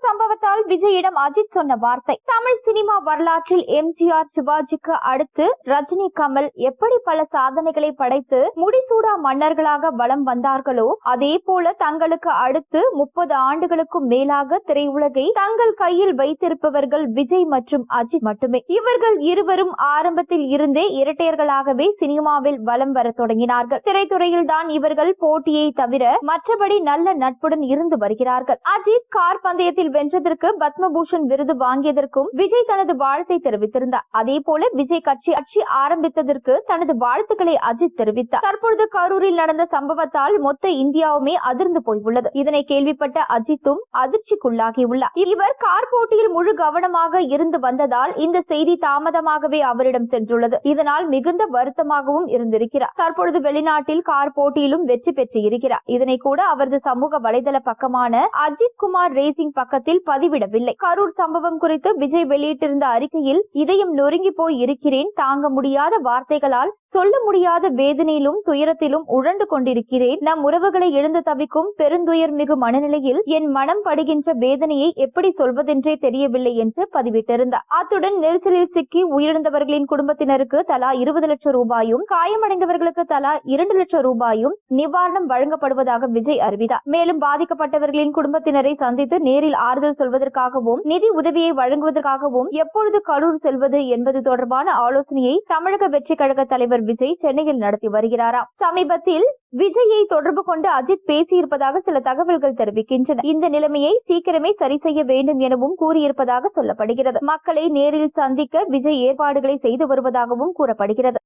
கரூர் சம்பவத்தால் விஜயிடம் அஜித் சொன்ன வார்த்தை. தமிழ் சினிமா வரலாற்றில் எம்ஜிஆர், சிவாஜிக்கு அடுத்து ரஜினி, கமல் எப்படி பல சாதனைகளை படைத்து முடிசூடா மன்னர்களாக வலம் வந்தார்களோ அதே போல தங்களுக்கு அடுத்து 30 ஆண்டுகளுக்கும் மேலாக திரையுலகை தங்கள் கையில் வைத்திருப்பவர்கள் விஜய் மற்றும் அஜித் மட்டுமே. இவர்கள் இருவரும் ஆரம்பத்தில் இருந்தே இரட்டையர்களாகவே சினிமாவில் வலம் வர தொடங்கினார்கள். திரைத்துறையில் தான் இவர்கள் போட்டியை தவிர மற்றபடி நல்ல நட்புடன் இருந்து வருகிறார்கள். அஜித் கார் பந்தயத்தில் வென்றதற்கு பத்மபூஷன் விருது வாங்கியதற்கும் விஜய் தனது வாழ்த்தை தெரிவித்திருந்தார். அதே போல விஜய் கட்சி ஆரம்பித்ததற்கு தனது வாழ்த்துக்களை அஜித் தெரிவித்தார். தற்பொழுது கரூரில் நடந்த சம்பவத்தால் மொத்த இந்தியாவுமே அதிர்ந்து போயுள்ளது. இதனை கேள்விப்பட்ட அஜித்தும் அதிர்ச்சிக்குள்ளாகியுள்ளார். இவர் கார் போட்டியில் முழு கவனமாக இருந்து வந்ததால் இந்த செய்தி தாமதமாகவே அவரிடம் சென்றுள்ளது. இதனால் மிகுந்த வருத்தமாகவும் இருந்திருக்கிறார். தற்பொழுது வெளிநாட்டில் கார் போட்டியிலும் வெற்றி பெற்று இருக்கிறார். இதனை கூட அவரது சமூக வலைதள பக்கமான அஜித் குமார் ரேசிங் பக்கத்தில் பதிவிடவில்லை. கரூர் சம்பவம் குறித்து விஜய் வெளியிட்டிருந்த அறிக்கையில், இதயம் நொறுங்கி போய் இருக்கிறேன், தாங்க முடியாத வார்த்தைகளால் சொல்ல முடியாத வேதனையிலும் துயரத்திலும் உழண்டு கொண்டிருக்கிறேன். நம் உறவுகளை இழந்து தவிக்கும் பெருந்துயர் மிகு மனநிலையில் என் மனம் படுகின்ற வேதனையை எப்படி சொல்வதென்றே தெரியவில்லை என்று பதிவிட்டிருந்தார். அத்துடன் நெரிசலில் சிக்கி உயிரிழந்தவர்களின் குடும்பத்தினருக்கு தலா 20 லட்சம் ரூபாயும், காயமடைந்தவர்களுக்கு தலா 2 லட்சம் ரூபாயும் நிவாரணம் வழங்கப்படுவதாக விஜய் அறிவித்தார். மேலும் பாதிக்கப்பட்டவர்களின் குடும்பத்தினரை சந்தித்து நேரில் ஆறுதல் சொல்வதற்காகவும் நிதி உதவியை வழங்குவதற்காகவும் எப்பொழுது கரூர் செல்வது என்பது தொடர்பான ஆலோசனையை தமிழக வெற்றி கழக தலைவர் விஜய் சென்னையில் நடத்தி வருகிறாராம். சமீபத்தில் விஜயை தொடர்பு கொண்டு அஜித் பேசியிருப்பதாக சில தகவல்கள் தெரிவிக்கின்றன. இந்த நிலைமையை சீக்கிரமே சரி செய்ய வேண்டும் எனவும் கூறியிருப்பதாக சொல்லப்படுகிறது. மக்களை நேரில் சந்திக்க விஜய் ஏற்பாடுகளை செய்து வருவதாகவும் கூறப்படுகிறது.